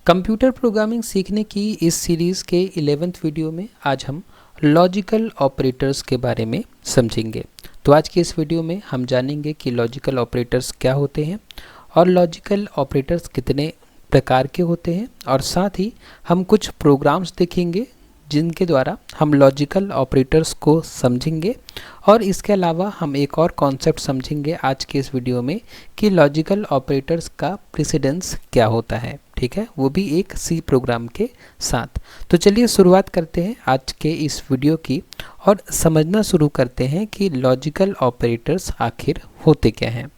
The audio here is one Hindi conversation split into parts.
कंप्यूटर प्रोग्रामिंग सीखने की इस सीरीज़ के 11th वीडियो में आज हम लॉजिकल ऑपरेटर्स के बारे में समझेंगे। तो आज के इस वीडियो में हम जानेंगे कि लॉजिकल ऑपरेटर्स क्या होते हैं और लॉजिकल ऑपरेटर्स कितने प्रकार के होते हैं, और साथ ही हम कुछ प्रोग्राम्स देखेंगे जिनके द्वारा हम लॉजिकल ऑपरेटर्स को समझेंगे। और इसके अलावा हम एक और कॉन्सेप्ट समझेंगे आज के इस वीडियो में कि लॉजिकल ऑपरेटर्स का प्रेसिडेंस क्या होता है, ठीक है, वो भी एक सी प्रोग्राम के साथ। तो चलिए शुरुआत करते हैं आज के इस वीडियो की और समझना शुरू करते हैं कि लॉजिकल ऑपरेटर्स आखिर होते क्या हैं।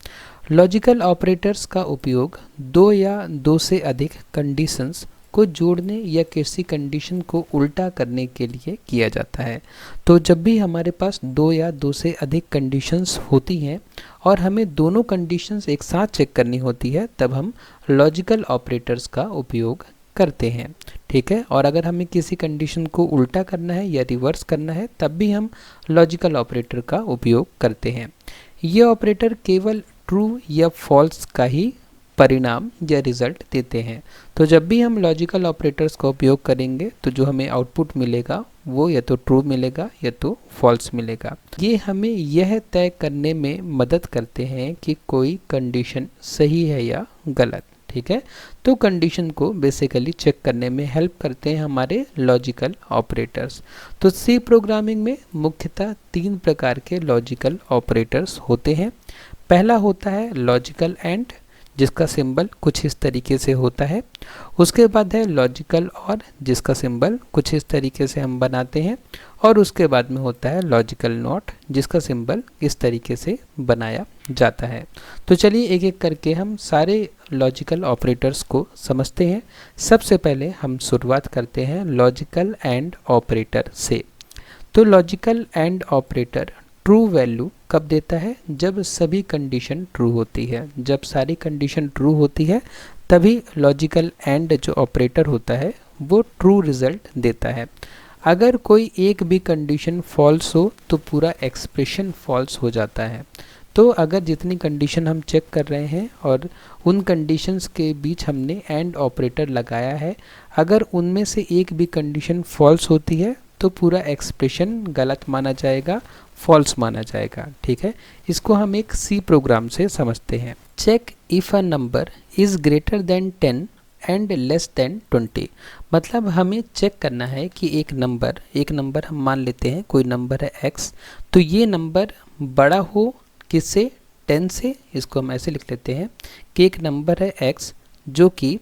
लॉजिकल ऑपरेटर्स का उपयोग दो या दो से अधिक कंडीशंस को जोड़ने या किसी कंडीशन को उल्टा करने के लिए किया जाता है। तो जब भी हमारे पास दो या दो से अधिक कंडीशंस होती हैं और हमें दोनों कंडीशंस एक साथ चेक करनी होती है, तब हम लॉजिकल ऑपरेटर्स का उपयोग करते हैं, ठीक है। और अगर हमें किसी कंडीशन को उल्टा करना है या रिवर्स करना है, तब भी हम लॉजिकल ऑपरेटर का उपयोग करते हैं। ये ऑपरेटर केवल ट्रू या फॉल्स का ही परिणाम या रिजल्ट देते हैं। तो जब भी हम लॉजिकल ऑपरेटर्स का उपयोग करेंगे तो जो हमें आउटपुट मिलेगा वो या तो ट्रू मिलेगा या तो फॉल्स मिलेगा। ये हमें यह तय करने में मदद करते हैं कि कोई कंडीशन सही है या गलत, ठीक है। तो कंडीशन को बेसिकली चेक करने में हेल्प करते हैं हमारे लॉजिकल ऑपरेटर्स। तो सी प्रोग्रामिंग में मुख्यतः तीन प्रकार के लॉजिकल ऑपरेटर्स होते हैं। पहला होता है लॉजिकल एंड, जिसका सिंबल कुछ इस तरीके से होता है। उसके बाद है लॉजिकल और, जिसका सिंबल कुछ इस तरीके से हम बनाते हैं। और उसके बाद में होता है लॉजिकल नॉट, जिसका सिंबल इस तरीके से बनाया जाता है। तो चलिए एक एक करके हम सारे लॉजिकल ऑपरेटर्स को समझते हैं। सबसे पहले हम शुरुआत करते हैं लॉजिकल एंड ऑपरेटर से। तो logical and operator true value कब देता है? जब सभी कंडीशन ट्रू होती है। जब सारी कंडीशन ट्रू होती है तभी लॉजिकल एंड जो ऑपरेटर होता है वो ट्रू रिजल्ट देता है। अगर कोई एक भी कंडीशन फॉल्स हो तो पूरा एक्सप्रेशन फॉल्स हो जाता है। तो अगर जितनी कंडीशन हम चेक कर रहे हैं और उन कंडीशंस के बीच हमने एंड ऑपरेटर लगाया है, अगर उनमें से एक भी कंडीशन फॉल्स होती है तो पूरा एक्सप्रेशन गलत माना जाएगा, फॉल्स माना जाएगा, ठीक है। इसको हम एक सी प्रोग्राम से समझते हैं। Check if a number is greater than 10 and less than 20। मतलब हमें चेक करना है कि एक नंबर हम मान लेते हैं कोई नंबर है x, तो ये नंबर बड़ा हो किससे? 10 से। इसको हम ऐसे लिख लेते हैं कि एक नंबर है x जो कि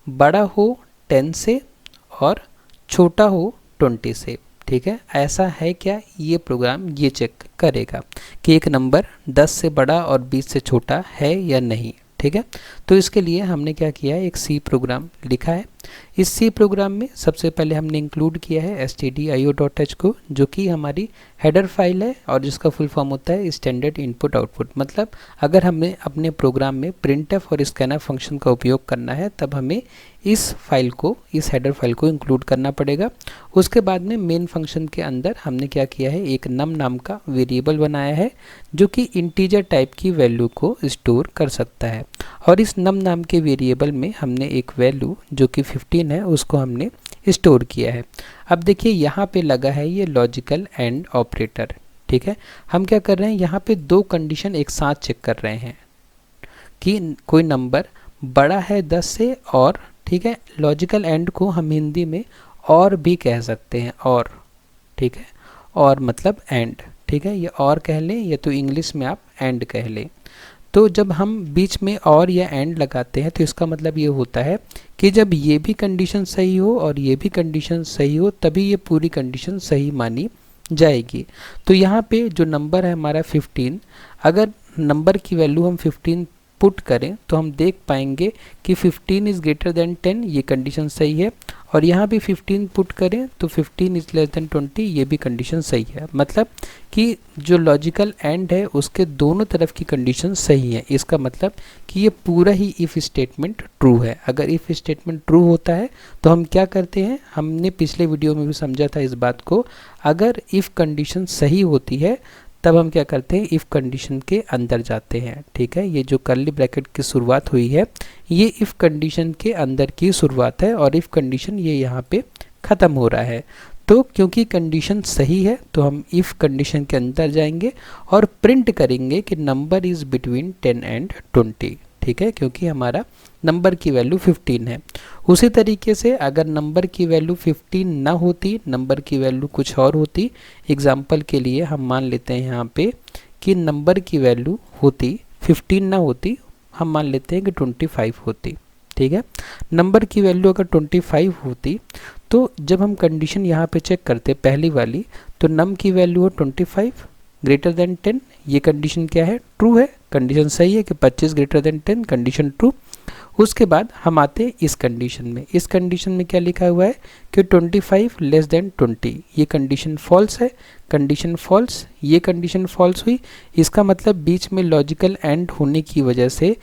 बड़ा हो 10 से और छोटा हो 20 से, ठीक है। ऐसा है क्या? ये प्रोग्राम ये चेक करेगा कि एक नंबर 10 से बड़ा और 20 से छोटा है या नहीं, ठीक है। तो इसके लिए हमने क्या किया है, एक सी प्रोग्राम लिखा है। इस सी प्रोग्राम में सबसे पहले हमने इंक्लूड किया है stdio.h को, जो कि हमारी हेडर फाइल है और जिसका फुल फॉर्म होता है स्टैंडर्ड इनपुट आउटपुट। मतलब अगर हमें अपने प्रोग्राम में प्रिंटफ और स्कैनफ फंक्शन का उपयोग करना है तब हमें इस फाइल को, इस हेडर फाइल को इंक्लूड करना पड़ेगा। उसके बाद में मेन फंक्शन के अंदर हमने क्या किया है, एक नम नाम का वेरिएबल बनाया है जो कि इंटीजर टाइप की वैल्यू को स्टोर कर सकता है। और इस नम नाम के वेरिएबल में हमने एक वैल्यू जो कि 15 है उसको हमने स्टोर किया है। अब देखिए यहाँ पे लगा है ये लॉजिकल एंड ऑपरेटर, ठीक है। हम क्या कर रहे हैं, यहाँ पे दो कंडीशन एक साथ चेक कर रहे हैं कि कोई नंबर बड़ा है 10 से और, ठीक है। लॉजिकल एंड को हम हिंदी में और भी कह सकते हैं, और, ठीक है। और मतलब एंड, ठीक है। ये और कह लें या तो इंग्लिश में आप एंड कह लें। तो जब हम बीच में और या एंड लगाते हैं तो इसका मतलब ये होता है कि जब ये भी कंडीशन सही हो और ये भी कंडीशन सही हो तभी ये पूरी कंडीशन सही मानी जाएगी। तो यहाँ पे जो नंबर है हमारा 15, अगर नंबर की वैल्यू हम 15 पुट करें तो हम देख पाएंगे कि 15 इज़ ग्रेटर देन 10, ये कंडीशन सही है। और यहाँ भी 15 पुट करें तो 15 इज़ लेस देन 20, ये भी कंडीशन सही है। मतलब कि जो लॉजिकल एंड है उसके दोनों तरफ की कंडीशन सही है। इसका मतलब कि ये पूरा ही इफ़ स्टेटमेंट ट्रू है। अगर इफ़ स्टेटमेंट ट्रू होता है तो हम क्या करते हैं, हमने पिछले वीडियो में भी समझा था इस बात को, अगर इफ़ कंडीशन सही होती है तब हम क्या करते हैं, इफ़ कंडीशन के अंदर जाते हैं। ठीक है, ये जो कर्ली ब्रैकेट की शुरुआत हुई है ये इफ़ कंडीशन के अंदर की शुरुआत है और इफ़ कंडीशन ये यहाँ पे ख़त्म हो रहा है। तो क्योंकि कंडीशन सही है तो हम इफ़ कंडीशन के अंदर जाएंगे और प्रिंट करेंगे कि नंबर इज़ बिटवीन 10 एंड 20। ठीक है, क्योंकि हमारा नंबर की वैल्यू 15 है। उसी तरीके से अगर नंबर की वैल्यू 15 ना होती, नंबर की वैल्यू कुछ और होती, एग्जाम्पल के लिए हम मान लेते हैं यहाँ पे कि नंबर की वैल्यू होती 15 ना होती, हम मान लेते हैं कि 25 होती। ठीक है, नंबर की वैल्यू अगर 25 होती तो जब हम कंडीशन यहाँ पे चेक करते पहली वाली, तो नम की वैल्यू हो 25 ग्रेटर देन 10, ये कंडीशन क्या है, ट्रू है, कंडीशन सही है कि 25 ग्रेटर देन 10, कंडीशन ट्रू। उसके बाद हम आते हैं इस कंडीशन में, इस कंडीशन में क्या लिखा हुआ है कि 25 लेस देन 20, ये कंडीशन फॉल्स है, कंडीशन फॉल्स, ये कंडीशन फॉल्स हुई। इसका मतलब बीच में लॉजिकल एंड होने की वजह से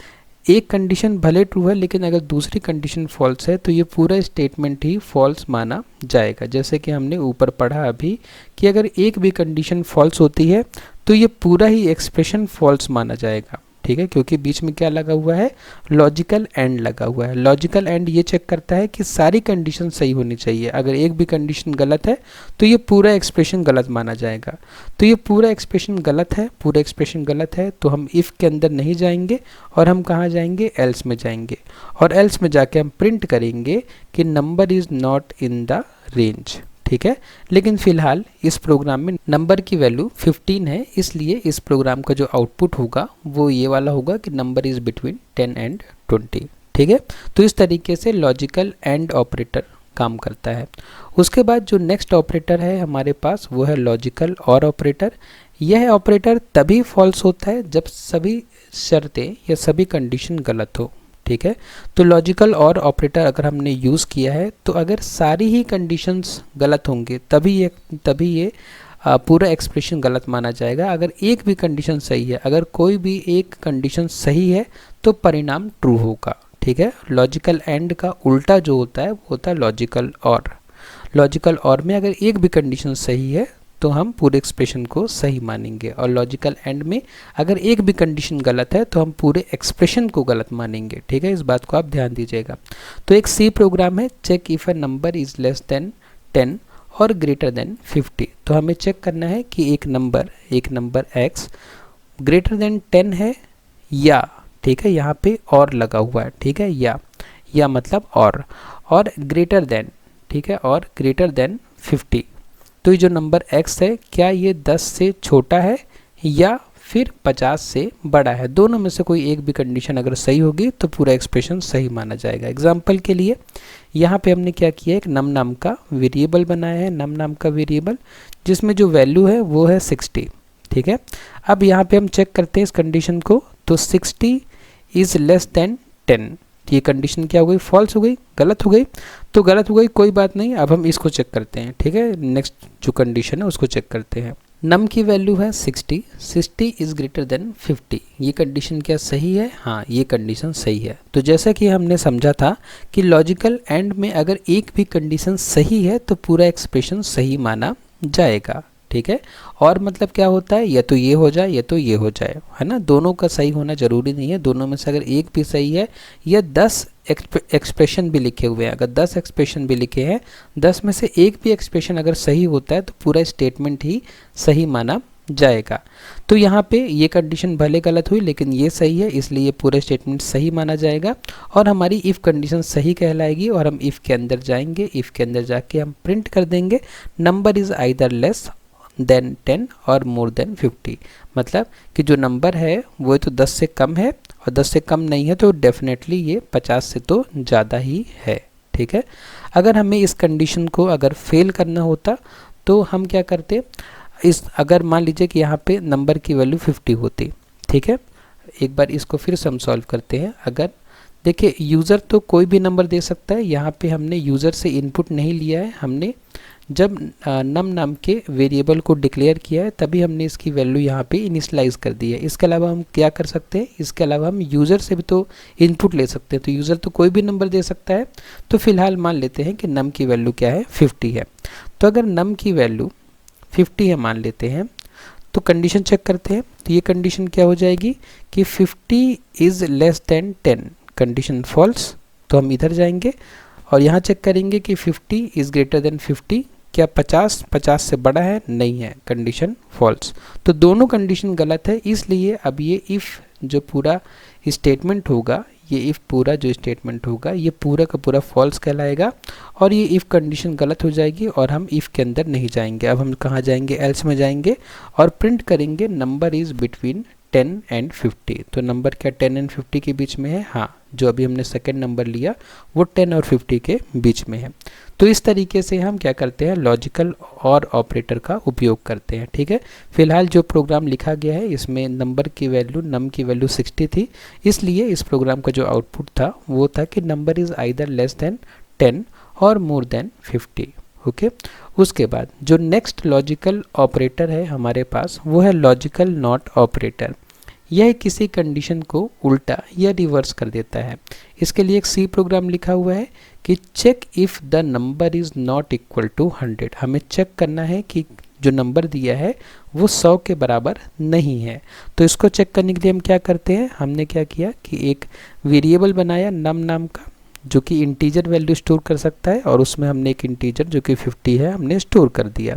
एक कंडीशन भले ट्रू है लेकिन अगर दूसरी कंडीशन फॉल्स है तो ये पूरा स्टेटमेंट ही फॉल्स माना जाएगा। जैसे कि हमने ऊपर पढ़ा अभी कि अगर एक भी कंडीशन फॉल्स होती है तो ये पूरा ही एक्सप्रेशन फॉल्स माना जाएगा। ठीक है, क्योंकि बीच में क्या लगा हुआ है, लॉजिकल एंड लगा हुआ है। लॉजिकल एंड ये चेक करता है कि सारी कंडीशन सही होनी चाहिए, अगर एक भी कंडीशन गलत है तो ये पूरा एक्सप्रेशन गलत माना जाएगा। तो ये पूरा एक्सप्रेशन गलत है, पूरा एक्सप्रेशन गलत है तो हम इफ़ के अंदर नहीं जाएंगे और हम कहाँ जाएंगे, एल्स में जाएंगे और एल्स में जाके हम प्रिंट करेंगे कि number is not in the range. ठीक है, लेकिन फिलहाल इस प्रोग्राम में नंबर की वैल्यू 15 है, इसलिए इस प्रोग्राम का जो आउटपुट होगा वो ये वाला होगा कि नंबर इज़ बिटवीन 10 एंड 20। ठीक है, तो इस तरीके से लॉजिकल एंड ऑपरेटर काम करता है। उसके बाद जो नेक्स्ट ऑपरेटर है हमारे पास वो है लॉजिकल और ऑपरेटर। यह ऑपरेटर तभी फॉल्स होता है जब सभी शर्तें या सभी कंडीशन गलत हो। ठीक है, तो लॉजिकल और ऑपरेटर अगर हमने यूज़ किया है तो अगर सारी ही कंडीशंस गलत होंगे तभी ये पूरा एक्सप्रेशन गलत माना जाएगा। अगर एक भी कंडीशन सही है, अगर कोई भी एक कंडीशन सही है तो परिणाम ट्रू होगा। ठीक है, लॉजिकल एंड का उल्टा जो होता है वो होता है लॉजिकल और। लॉजिकल और में अगर एक भी कंडीशन सही है तो हम पूरे एक्सप्रेशन को सही मानेंगे और लॉजिकल एंड में अगर एक भी कंडीशन गलत है तो हम पूरे एक्सप्रेशन को गलत मानेंगे। ठीक है, इस बात को आप ध्यान दीजिएगा। तो एक सी प्रोग्राम है, check if a number is less than 10 और ग्रेटर देन 50। तो हमें चेक करना है कि एक नंबर x ग्रेटर देन 10 है या, ठीक है, यहाँ पे और लगा हुआ है। ठीक है, या मतलब और ग्रेटर देन, ठीक है, और ग्रेटर देन 50। तो ये जो नंबर x है क्या ये 10 से छोटा है या फिर 50 से बड़ा है, दोनों में से कोई एक भी कंडीशन अगर सही होगी तो पूरा एक्सप्रेशन सही माना जाएगा। एग्जाम्पल के लिए यहाँ पे हमने क्या किया, एक नम नाम का वेरिएबल बनाया है, नम नाम का वेरिएबल जिसमें जो वैल्यू है वो है 60। ठीक है, अब यहाँ पे हम चेक करते हैं इस कंडीशन को, तो 60 इज़ लेस देन 10, ये कंडीशन क्या हो गई, फॉल्स हो गई, गलत हो गई। तो गलत हो गई कोई बात नहीं, अब हम इसको चेक करते हैं। ठीक है, नेक्स्ट जो कंडीशन है उसको चेक करते हैं। नम की वैल्यू है 60 इज़ ग्रेटर देन 50, ये कंडीशन क्या सही है, हाँ ये कंडीशन सही है। तो जैसा कि हमने समझा था कि लॉजिकल एंड में अगर एक भी कंडीशन सही है तो पूरा एक्सप्रेशन सही माना जाएगा। ठीक है, और मतलब क्या होता है, या तो ये हो जाए या तो ये हो जाए, है ना, दोनों का सही होना जरूरी नहीं है। दोनों में से अगर एक भी सही है या 10 एक्सप्रेशन भी लिखे हुए हैं, अगर 10 एक्सप्रेशन भी लिखे हैं, 10 में से एक भी एक्सप्रेशन अगर सही होता है तो पूरा स्टेटमेंट ही सही माना जाएगा। तो यहाँ पे ये कंडीशन भले गलत हुई लेकिन ये सही है, इसलिए ये पूरा स्टेटमेंट सही माना जाएगा और हमारी इफ़ कंडीशन सही कहलाएगी और हम इफ़ के अंदर जाएंगे। इफ़ के अंदर जाके हम प्रिंट कर देंगे number is either less than 10 और मोर देन 50, मतलब कि जो नंबर है वो तो 10 से कम है और 10 से कम नहीं है तो डेफिनेटली ये 50 से तो ज़्यादा ही है। ठीक है, अगर हमें इस कंडीशन को अगर फेल करना होता तो हम क्या करते, अगर मान लीजिए कि यहाँ पे नंबर की वैल्यू 50 होती। ठीक है, एक बार इसको फिर से हम सॉल्व करते हैं। अगर देखिए यूज़र तो कोई भी नंबर दे सकता है, यहाँ पे हमने यूज़र से इनपुट नहीं लिया है, हमने जब नम नाम के वेरिएबल को डिक्लेयर किया है तभी हमने इसकी वैल्यू यहाँ पे इनिशियलाइज कर दी है। इसके अलावा हम क्या कर सकते हैं, इसके अलावा हम यूज़र से भी तो इनपुट ले सकते हैं, तो यूज़र तो कोई भी नंबर दे सकता है। तो फिलहाल मान लेते हैं कि नम की वैल्यू क्या है, 50 है। तो अगर नम की वैल्यू 50 है मान लेते हैं, तो कंडीशन चेक करते हैं। तो ये कंडीशन क्या हो जाएगी कि 50 is less than 10, condition false. तो हम इधर जाएंगे और यहाँ चेक करेंगे कि 50 इज़ ग्रेटर देन 50, क्या 50 से बड़ा है, नहीं है, कंडीशन फॉल्स। तो दोनों कंडीशन गलत है, इसलिए अब ये इफ़ जो पूरा स्टेटमेंट होगा, ये इफ़ पूरा जो स्टेटमेंट होगा ये पूरा का पूरा फॉल्स कहलाएगा और ये इफ़ कंडीशन गलत हो जाएगी और हम इफ़ के अंदर नहीं जाएंगे। अब हम कहाँ जाएंगे, एल्स में जाएंगे और प्रिंट करेंगे नंबर इज़ बिटवीन 10 एंड 50। तो नंबर क्या 10 एंड 50 के बीच में है? हाँ, जो अभी हमने सेकेंड नंबर लिया वो 10 और 50 के बीच में है। तो इस तरीके से हम क्या करते हैं, लॉजिकल और ऑपरेटर का उपयोग करते हैं। ठीक है, फिलहाल जो प्रोग्राम लिखा गया है इसमें नंबर की वैल्यू, नम की वैल्यू 60 थी, इसलिए इस प्रोग्राम का जो आउटपुट था वो था कि number is either less than 10 और मोर देन 50। ओके, उसके बाद जो नेक्स्ट लॉजिकल ऑपरेटर है हमारे पास वो है लॉजिकल नॉट ऑपरेटर। यह किसी कंडीशन को उल्टा या रिवर्स कर देता है। इसके लिए एक सी प्रोग्राम लिखा हुआ है कि check if the number is not equal to 100। हमें चेक करना है कि जो नंबर दिया है वो 100 के बराबर नहीं है। तो इसको चेक करने के लिए हम क्या करते हैं, हमने क्या किया कि एक वेरिएबल बनाया नम नाम का, जो कि इंटीजर वैल्यू स्टोर कर सकता है और उसमें हमने एक इंटीजर जो कि 50 है हमने स्टोर कर दिया।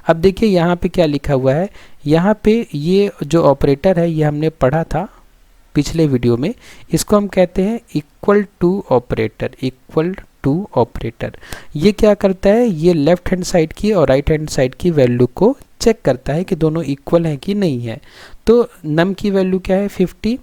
अब देखिए यहाँ पे क्या लिखा हुआ है, यहाँ पे ये जो ऑपरेटर है ये हमने पढ़ा था पिछले वीडियो में, इसको हम कहते हैं equal to operator. Equal to operator ये क्या करता है, ये लेफ्ट हैंड साइड की और राइट हैंड साइड की वैल्यू को चेक करता है कि दोनों इक्वल हैं कि नहीं है। तो नम की वैल्यू क्या है 50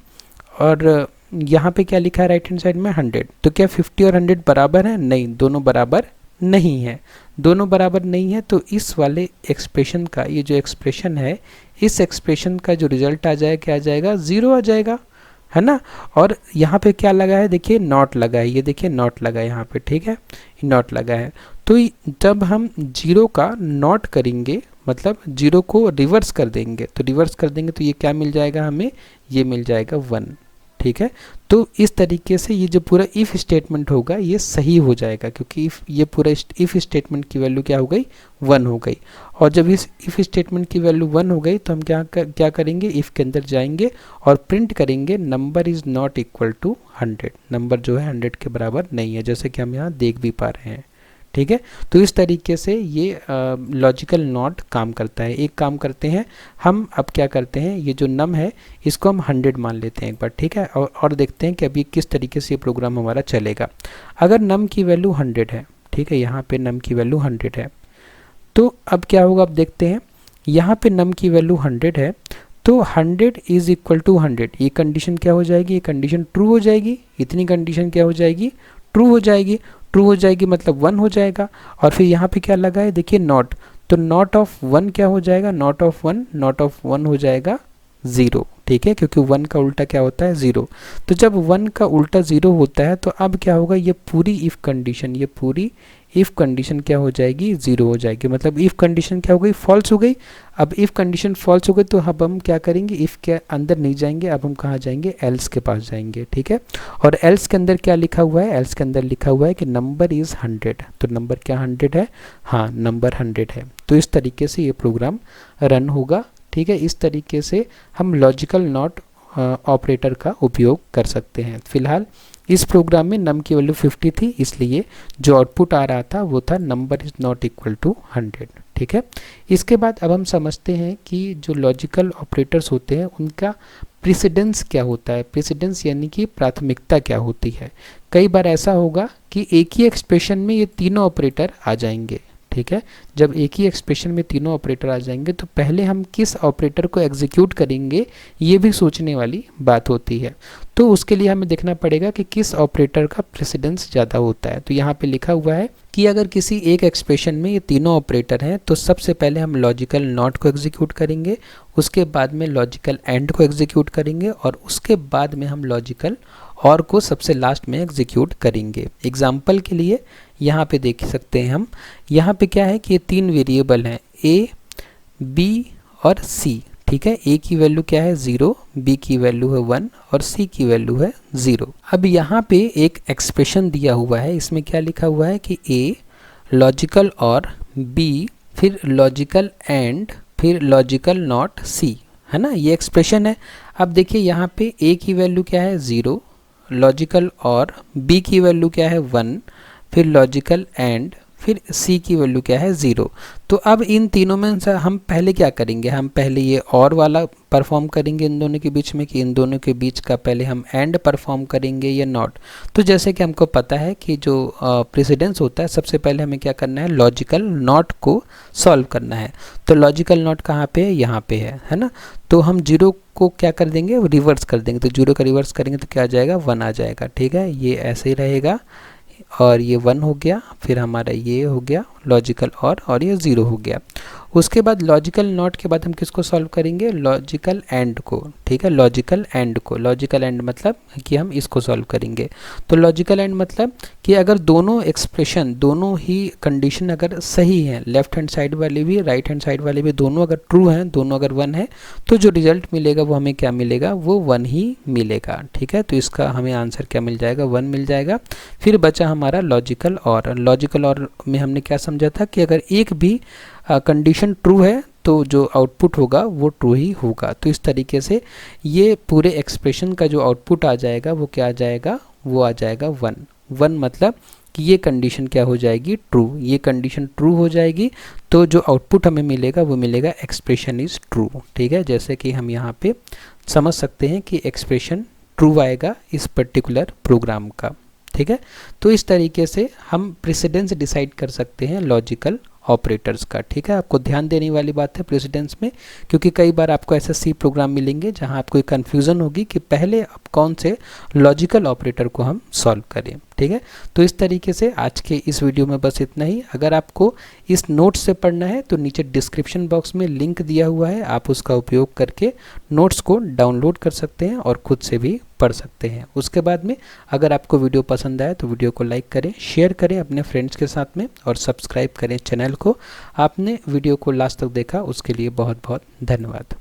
और यहाँ पे क्या लिखा है राइट हैंड साइड में 100। तो क्या 50 और 100 बराबर है? नहीं, दोनों बराबर नहीं है। दोनों बराबर नहीं है तो इस वाले एक्सप्रेशन का, ये जो एक्सप्रेशन है इस एक्सप्रेशन का जो रिजल्ट आ जाएगा क्या आ जाएगा, 0 आ जाएगा, है ना। और यहाँ पे क्या लगा है, देखिए नॉट लगा है, ये देखिए नॉट लगा है यहाँ पे, ठीक है, नॉट लगा है। तो जब हम 0 का नॉट करेंगे मतलब 0 को रिवर्स कर देंगे, तो रिवर्स कर देंगे तो ये क्या मिल जाएगा हमें, ये मिल जाएगा 1। ठीक है, तो इस तरीके से ये जो पूरा इफ़ स्टेटमेंट होगा ये सही हो जाएगा, क्योंकि ये पूरा इफ़ स्टेटमेंट की वैल्यू क्या हो गई, 1 हो गई। और जब इस इफ़ स्टेटमेंट की वैल्यू 1 हो गई तो हम क्या करेंगे, इफ़ के अंदर जाएंगे और प्रिंट करेंगे number is not equal to 100। Number जो है 100 के बराबर नहीं है, जैसे कि हम यहाँ देख भी पा रहे हैं। ठीक है, तो इस तरीके से ये लॉजिकल नॉट काम करता है। एक काम करते हैं हम, अब क्या करते हैं, ये जो नम है इसको हम 100 मान लेते हैं एक बार, ठीक है, और देखते हैं कि अभी किस तरीके से ये प्रोग्राम हमारा चलेगा। अगर नम की वैल्यू 100 है, ठीक है, यहाँ पे नम की वैल्यू 100 है, तो अब क्या होगा, अब देखते हैं यहाँ पे नम की वैल्यू 100 है, तो 100 इज़ इक्वल टू 100, ये कंडीशन क्या हो जाएगी, ये कंडीशन ट्रू हो जाएगी। इतनी कंडीशन क्या हो जाएगी, ट्रू हो जाएगी। ट्रू हो जाएगी मतलब 1 हो जाएगा। और फिर यहाँ पे क्या लगा है, देखिए नॉट, तो नॉट ऑफ 1 क्या हो जाएगा, नॉट ऑफ 1 हो जाएगा 0। ठीक है, क्योंकि 1 का उल्टा क्या होता है, 0। तो जब 1 का उल्टा 0 होता है तो अब क्या होगा, ये पूरी इफ़ कंडीशन, ये पूरी इफ़ कंडीशन क्या हो जाएगी, 0 हो जाएगी। मतलब इफ़ कंडीशन क्या हो गई, फॉल्स हो गई। अब इफ़ कंडीशन फॉल्स हो गई तो अब हम क्या करेंगे, इफ़ के अंदर नहीं जाएंगे, अब हम कहाँ जाएंगे, एल्स के पास जाएंगे। ठीक है, और एल्स के अंदर क्या लिखा हुआ है, एल्स के अंदर लिखा हुआ है कि नंबर इज़ 100। तो नंबर क्या 100 है, हाँ नंबर 100 है। तो इस तरीके से ये प्रोग्राम रन होगा। ठीक है, इस तरीके से हम लॉजिकल नॉट ऑपरेटर का उपयोग कर सकते हैं। फिलहाल इस प्रोग्राम में नम की वैल्यू 50 थी, इसलिए जो आउटपुट आ रहा था वो था number is not equal to 100। ठीक है, इसके बाद अब हम समझते हैं कि जो लॉजिकल ऑपरेटर्स होते हैं उनका प्रेसिडेंस क्या होता है। प्रेसिडेंस यानी कि प्राथमिकता क्या होती है। कई बार ऐसा होगा कि एक ही एक्सप्रेशन में ये तीनों ऑपरेटर आ जाएंगे। ठीक है, जब एक ही एक्सप्रेशन में तीनों ऑपरेटर आ जाएंगे तो पहले हम किस ऑपरेटर को एग्जीक्यूट करेंगे ये भी सोचने वाली बात होती है। तो उसके लिए हमें देखना पड़ेगा कि किस ऑपरेटर का प्रेसिडेंस ज़्यादा होता है। तो यहाँ पे लिखा हुआ है कि अगर किसी एक एक्सप्रेशन में ये तीनों ऑपरेटर हैं तो सबसे पहले हम लॉजिकल नॉट को एग्जीक्यूट करेंगे, उसके बाद में लॉजिकल एंड को एग्जीक्यूट करेंगे और उसके बाद में हम लॉजिकल और को सबसे लास्ट में एग्जीक्यूट करेंगे। एग्जाम्पल के लिए यहाँ पे देख सकते हैं हम, यहाँ पे क्या है कि ये 3 वेरिएबल हैं, ए, बी और सी। ठीक है, ए की वैल्यू क्या है 0, बी की वैल्यू है 1 और सी की वैल्यू है 0। अब यहाँ पे एक एक्सप्रेशन दिया हुआ है, इसमें क्या लिखा हुआ है कि ए लॉजिकल और, बी फिर लॉजिकल एंड, फिर लॉजिकल नॉट सी, है ना, ये एक्सप्रेशन है। अब देखिए यहाँ पे ए की वैल्यू क्या है 0, लॉजिकल और बी की वैल्यू क्या है 1, फिर लॉजिकल एंड, फिर सी की वैल्यू क्या है 0। तो अब इन तीनों में से हम पहले क्या करेंगे, हम पहले ये और वाला परफॉर्म करेंगे इन दोनों के बीच में, कि इन दोनों के बीच का पहले हम एंड परफॉर्म करेंगे या नॉट। तो जैसे कि हमको पता है कि जो प्रेसिडेंस होता है, सबसे पहले हमें क्या करना है, लॉजिकल नॉट को सॉल्व करना है। तो लॉजिकल नॉट कहाँ पे है, यहाँ पे है ना। तो हम 0 को क्या कर देंगे, रिवर्स कर देंगे। तो 0 का रिवर्स करेंगे तो क्या आ जाएगा, 1 आ जाएगा। ठीक है, ये ऐसे ही रहेगा और ये 1 हो गया, फिर हमारा ये हो गया लॉजिकल और ये 0 हो गया। उसके बाद लॉजिकल नॉट के बाद हम किसको सॉल्व करेंगे, लॉजिकल एंड को। ठीक है, लॉजिकल एंड को, लॉजिकल एंड मतलब कि हम इसको सॉल्व करेंगे। तो लॉजिकल एंड मतलब कि अगर दोनों एक्सप्रेशन, दोनों ही कंडीशन अगर सही हैं, लेफ्ट हैंड साइड वाले भी राइट हैंड साइड वाले भी दोनों अगर ट्रू हैं, दोनों अगर 1 है, तो जो रिजल्ट मिलेगा वो हमें क्या मिलेगा, वो 1 ही मिलेगा। ठीक है, तो इसका हमें आंसर क्या मिल जाएगा, 1 मिल जाएगा। फिर बचा हमारा लॉजिकल और। लॉजिकल और में हमने क्या समझा था कि अगर एक भी कंडीशन ट्रू है तो जो आउटपुट होगा वो ट्रू ही होगा। तो इस तरीके से ये पूरे एक्सप्रेशन का जो आउटपुट आ जाएगा वो क्या आ जाएगा, वो आ जाएगा 1। 1 मतलब कि ये कंडीशन क्या हो जाएगी, ट्रू। ये कंडीशन ट्रू हो जाएगी तो जो आउटपुट हमें मिलेगा वो मिलेगा एक्सप्रेशन इज़ ट्रू। ठीक है, जैसे कि हम यहाँ पे समझ सकते हैं कि एक्सप्रेशन ट्रू आएगा इस पर्टिकुलर प्रोग्राम का। ठीक है, तो इस तरीके से हम प्रेसिडेंस डिसाइड कर सकते हैं लॉजिकल ऑपरेटर्स का। ठीक है, आपको ध्यान देने वाली बात है प्रेसिडेंस में, क्योंकि कई बार आपको ऐसे सी प्रोग्राम मिलेंगे जहां आपको एक कन्फ्यूज़न होगी कि पहले अब कौन से लॉजिकल ऑपरेटर को हम सॉल्व करें। ठीक है, तो इस तरीके से आज के इस वीडियो में बस इतना ही। अगर आपको इस नोट्स से पढ़ना है तो नीचे डिस्क्रिप्शन बॉक्स में लिंक दिया हुआ है, आप उसका उपयोग करके नोट्स को डाउनलोड कर सकते हैं और खुद से भी पढ़ सकते हैं। उसके बाद में अगर आपको वीडियो पसंद आए तो वीडियो को लाइक करें, शेयर करें अपने फ्रेंड्स के साथ में और सब्सक्राइब करें चैनल को। आपने वीडियो को लास्ट तक देखा उसके लिए बहुत बहुत धन्यवाद।